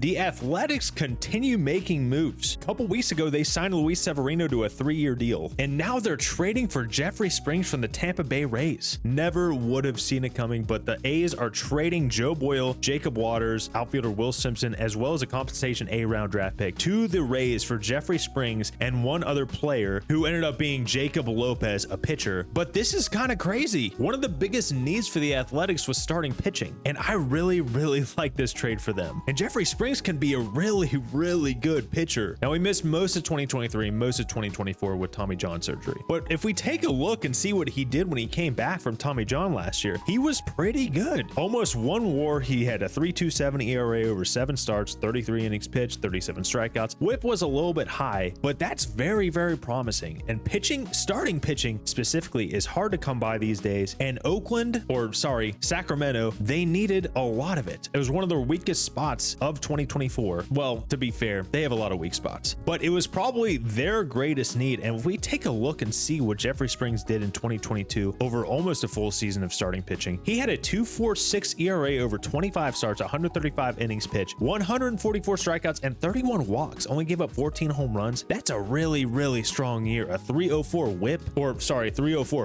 the Athletics continue making moves. A couple weeks ago, they signed Luis Severino to a 3-year deal, and now they're trading for Jeffrey Springs from the Tampa Bay Rays. Never would have seen it coming, but the A's are trading Joe Boyle, Jacob Waters, outfielder Will Simpson, as well as a compensation A-round draft pick to the Rays for Jeffrey Springs and one other player who ended up being Jacob Lopez, a pitcher. But this is kind of crazy. One of the biggest needs for the Athletics was starting pitching, and I really like this trade for them. And Jeffrey Springs can be a really good pitcher. Now, he missed most of 2023, most of 2024 with Tommy John surgery. But if we take a look and see what he did when he came back from Tommy John last year, he was pretty good. Almost 1 WAR. He had a 3.27 ERA over 7 starts, 33 innings pitched, 37 strikeouts. Whip was a little bit high, but that's very promising. And pitching, starting pitching specifically, is hard to come by these days. And Sacramento, they needed a lot of it. It was one of their weakest spots of 2024. Well, to be fair, they have a lot of weak spots, but it was probably their greatest need. And if we take a look and see what Jeffrey Springs did in 2022 over almost a full season of starting pitching, he had a 2.46 ERA over 25 starts, 135 innings pitched, 144 strikeouts, and 31 walks. Only gave up 14 home runs. That's a really strong year. A 304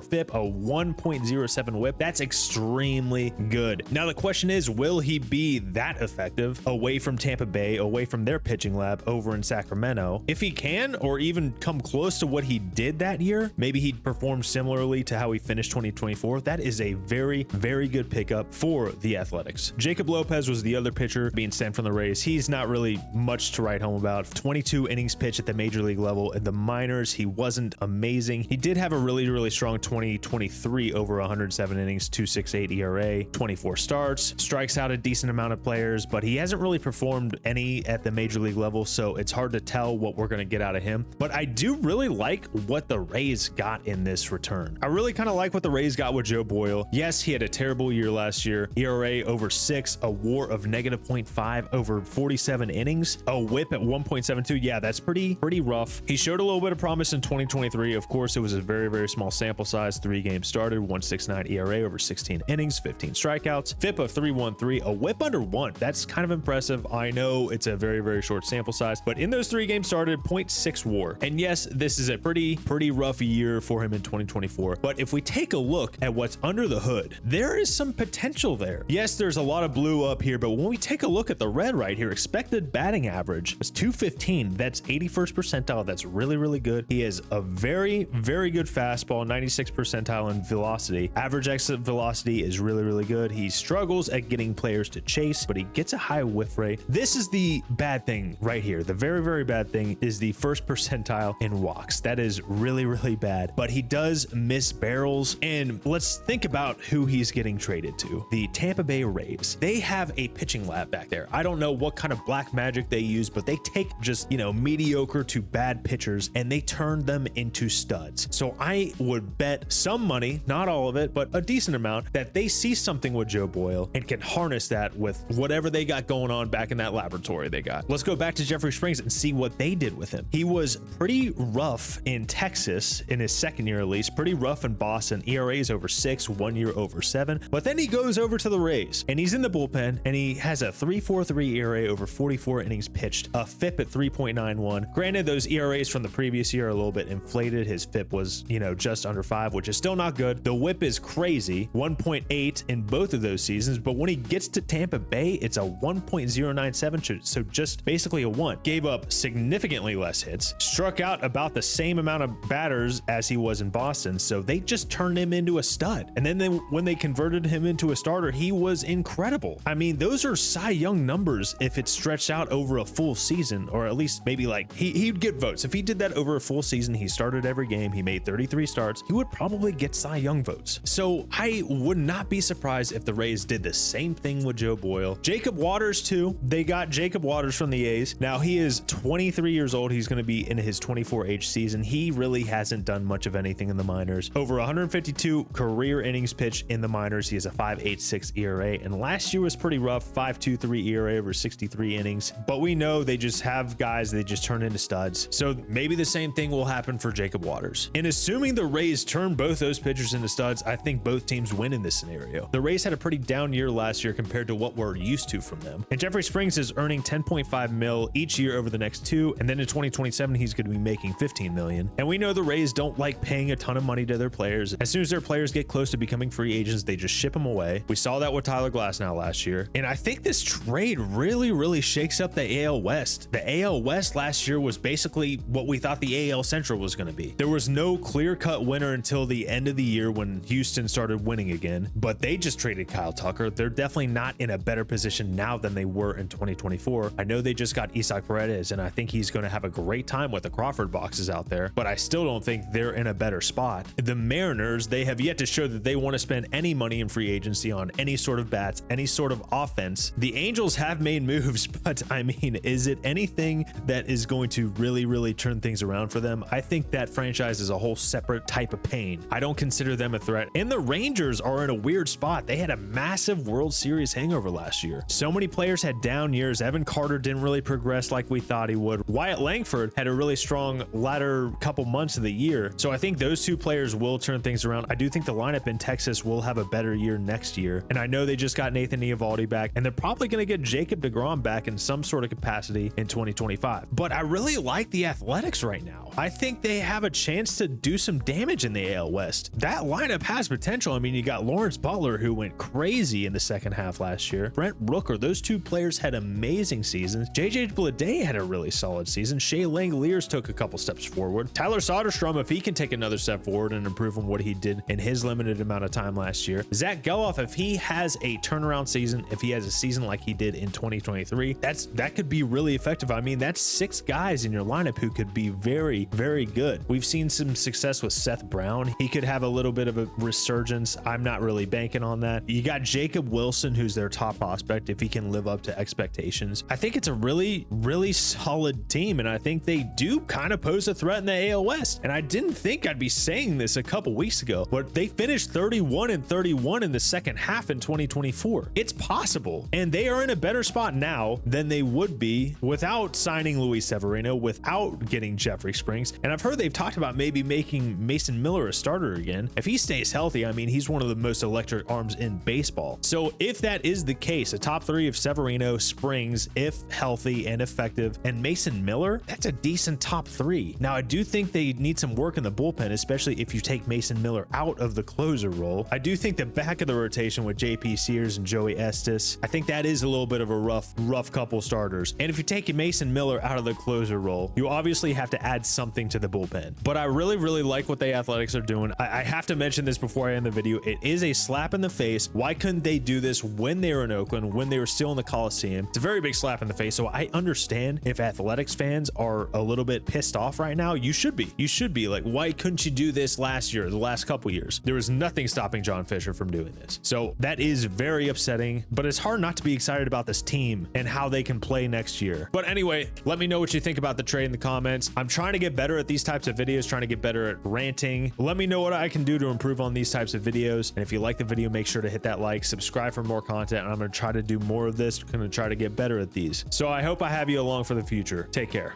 FIP, a 1.07 whip. That's extremely good. Now the question is, will he be that effective away from Tampa Bay, away from their pitching lab over in Sacramento? If he can, or even come close to what he did that year, maybe he'd perform similarly to how he finished 2024. That is a very good pickup for the Athletics. Jacob Lopez was the other pitcher being sent from the Rays. He's not really much to write home about. 22 innings pitched at the major league level. In the minors, he wasn't amazing. He did have a really strong 2023 over 107 innings, 2.68 ERA, 24 starts, strikes out a decent amount of players, but he hasn't really performed any at the major league level, so it's hard to tell what we're going to get out of him. But I do really like what the Rays got in this return. I really kind of like what the Rays got with Joe Boyle. Yes, he had a terrible year last year. ERA over 6, a WAR of -0.5 over 47 innings, a whip at 1.72. Yeah, that's pretty rough. He showed a little bit of promise in 2023. Of course, it was a very small sample size. 3 games started, 1.69 ERA over 16 innings, 15 strikeouts, FIP of 3.13, a whip under 1. That's kind of impressive. I know it's a very short sample size, but in those 3 games started, 0.6 WAR. And yes, this is a pretty rough year for him in 2024. But if we take a look at what's under the hood, there is some potential there. Yes, there's a lot of blue up here, but when we take a look at the red right here, expected batting average is 215. That's 81st percentile. That's really good. He has a very good fastball, 96th percentile in velocity. Average exit velocity is really good. He struggles at getting players to chase, but he gets a high whiff rate. This is the bad thing right here. The very bad thing is the 1st percentile in walks. That is really bad, but he does miss barrels. And let's think about who he's getting traded to. The Tampa Bay Rays. They have a pitching lab back there. I don't know what kind of black magic they use, but they take just, mediocre to bad pitchers and they turn them into studs. So I would bet some money, not all of it, but a decent amount, that they see something with Joe Boyle and can harness that with whatever they got going on back in that laboratory they got. Let's go back to Jeffrey Springs and see what they did with him. He was pretty rough in Texas in his 2nd year at least, pretty rough in Boston, ERAs over 6, 1 year over 7, but then he goes over to the Rays and he's in the bullpen and he has a 3.43 ERA over 44 innings pitched, a FIP at 3.91. Granted, those ERAs from the previous year are a little bit inflated. His FIP was, just under 5, which is still not good. The whip is crazy, 1.8 in both of those seasons, but when he gets to Tampa Bay, it's a 1.097, so just basically a 1. Gave up significantly less hits, struck out about the same amount of batters as he was in Boston, so they just turned him into a stud. And then when they converted him into a starter, he was incredible. I mean, those are Cy Young numbers if it's stretched out over a full season, or at least maybe like he'd get votes. If he did that over a full season, he started every game, he made 33 starts, he would probably get Cy Young votes. So I would not be surprised if the Rays did the same thing with Joe Boyle. Jacob Waters too. They got Jacob Waters from the A's. Now he is 23 years old. He's going to be in his 24th season. He really hasn't done much of anything in the minors. Over 152 career innings pitched in the minors. He has a 5.86 ERA, and last year was pretty rough, 5.23 ERA over 63 innings. But we know they just have guys they just turn into studs. So maybe the same thing will happen for Jacob Waters. And assuming the Rays turn both those pitchers into studs, I think both teams win in this scenario. The Rays had a pretty down year last year compared to what we're used to from them. And Jeffrey Springs Springs is earning 10.5 mil each year over the next 2, and then in 2027 he's going to be making 15 million. And we know the Rays don't like paying a ton of money to their players. As soon as their players get close to becoming free agents, they just ship them away. We saw that with Tyler Glasnow last year, and I think this trade really shakes up the AL West. The AL West last year was basically what we thought the AL Central was going to be. There was no clear-cut winner until the end of the year when Houston started winning again, but they just traded Kyle Tucker. They're definitely not in a better position now than they were in 2024. I know they just got Isaac Paredes, and I think he's going to have a great time with the Crawford boxes out there, but I still don't think they're in a better spot. The Mariners, they have yet to show that they want to spend any money in free agency on any sort of bats, any sort of offense. The Angels have made moves, but I mean, is it anything that is going to really turn things around for them? I think that franchise is a whole separate type of pain. I don't consider them a threat. And the Rangers are in a weird spot. They had a massive World Series hangover last year. So many players had down years. Evan Carter didn't really progress like we thought he would. Wyatt Langford had a really strong latter couple months of the year. So I think those two players will turn things around. I do think the lineup in Texas will have a better year next year. And I know they just got Nathan Eovaldi back, and they're probably going to get Jacob deGrom back in some sort of capacity in 2025. But I really like the Athletics right now. I think they have a chance to do some damage in the AL West. That lineup has potential. I mean, you got Lawrence Butler, who went crazy in the second half last year. Brent Rooker, those two players had amazing seasons. JJ Bleday had a really solid season. Shea Langoliers took a couple steps forward. Tyler Soderstrom, if he can take another step forward and improve on what he did in his limited amount of time last year. Zach Geloff, if he has a turnaround season, if he has a season like he did in 2023, that could be really effective. I mean, that's 6 guys in your lineup who could be very good. We've seen some success with Seth Brown. He could have a little bit of a resurgence. I'm not really banking on that. You got Jacob Wilson, who's their top prospect, if he can live up to expectations. I think it's a really solid team, and I think they do kind of pose a threat in the AL West. And I didn't think I'd be saying this a couple weeks ago, but they finished 31-31 in the second half in 2024. It's possible, and they are in a better spot now than they would be without signing Luis Severino, without getting Jeffrey Springs. And I've heard they've talked about maybe making Mason Miller a starter again. If he stays healthy, I mean, he's one of the most electric arms in baseball. So if that is the case, a top 3 of Severino, Springs, if healthy and effective, and Mason Miller, that's a decent top 3. Now, I do think they need some work in the bullpen, especially if you take Mason Miller out of the closer role. I do think the back of the rotation with JP Sears and Joey Estes, I think that is a little bit of a rough couple starters. And if you're taking Mason Miller out of the closer role, you obviously have to add something to the bullpen. But I really like what the Athletics are doing. I have to mention this before I end the video. It is a slap in the face. Why couldn't they do this when they were in Oakland, when they were still in the Coliseum? It's a very big slap in the face. So I understand if Athletics fans are a little bit pissed off right now. You should be like, why couldn't you do this last year, the last couple years? There was nothing stopping John Fisher from doing this. So that is very upsetting, but it's hard not to be excited about this team and how they can play next year. But anyway, let me know what you think about the trade in the comments. I'm trying to get better at these types of videos, trying to get better at ranting. Let me know what I can do to improve on these types of videos. And if you like the video, make sure to hit that like, subscribe for more content, and I'm going to try to do more of this. I'm going to try to get better at these. So I hope I have you along for the future. Take care.